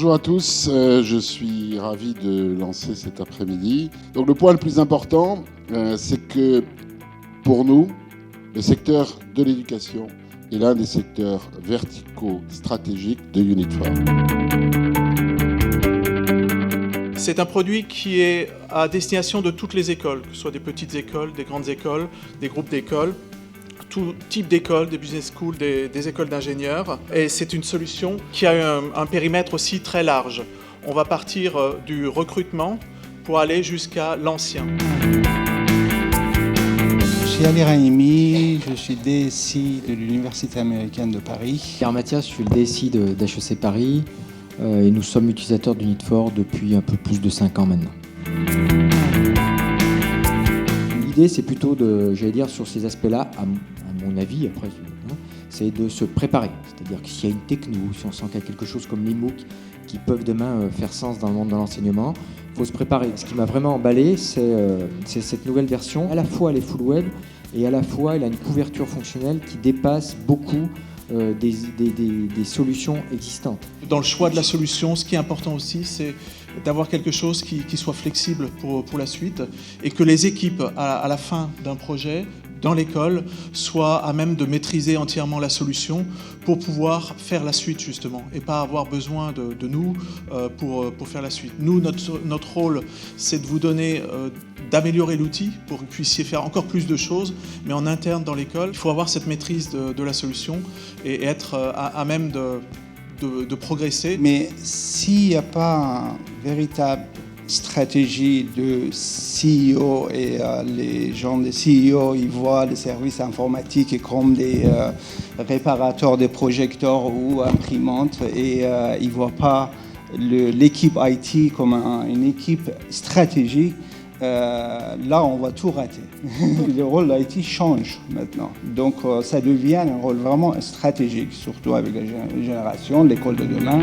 Bonjour à tous, je suis ravi de lancer cet après-midi. Donc le point le plus important, c'est que pour nous, le secteur de l'éducation est l'un des secteurs verticaux stratégiques de Unit4. C'est un produit qui est à destination de toutes les écoles, que ce soit des petites écoles, des grandes écoles, des groupes d'écoles, tout type d'écoles, des business schools, des écoles d'ingénieurs. Et c'est une solution qui a un périmètre aussi très large. On va partir du recrutement pour aller jusqu'à l'ancien. Je suis Ali Rahimi, je suis DSI de l'Université américaine de Paris. Pierre Mathias, je suis le DSI d'HEC Paris et nous sommes utilisateurs d'Unit4 depuis un peu plus de 5 ans maintenant. L'idée, c'est plutôt sur ces aspects-là, à mon avis, après, c'est de se préparer. C'est-à-dire que s'il y a une techno, si on sent qu'il y a quelque chose comme les MOOC qui peuvent demain faire sens dans le monde de l'enseignement, il faut se préparer. Ce qui m'a vraiment emballé, c'est cette nouvelle version. À la fois, elle est full web et à la fois, elle a une couverture fonctionnelle qui dépasse beaucoup des solutions existantes. Dans le choix de la solution, ce qui est important aussi, c'est d'avoir quelque chose qui soit flexible pour la suite et que les équipes, à la fin d'un projet, dans l'école, soient à même de maîtriser entièrement la solution pour pouvoir faire la suite justement et pas avoir besoin de nous pour faire la suite. Nous, notre rôle, c'est de vous donner, d'améliorer l'outil pour que vous puissiez faire encore plus de choses, mais en interne dans l'école, il faut avoir cette maîtrise de la solution et être à même de progresser. Mais s'il n'y a pas une véritable stratégie de CEO et les gens des CEO, ils voient les services informatiques comme des réparateurs de projecteurs ou imprimantes et ils ne voient pas l'équipe IT comme une équipe stratégique. Là, on va tout rater. Le rôle de l'IT change maintenant. Donc, ça devient un rôle vraiment stratégique, surtout avec la génération, l'école de demain.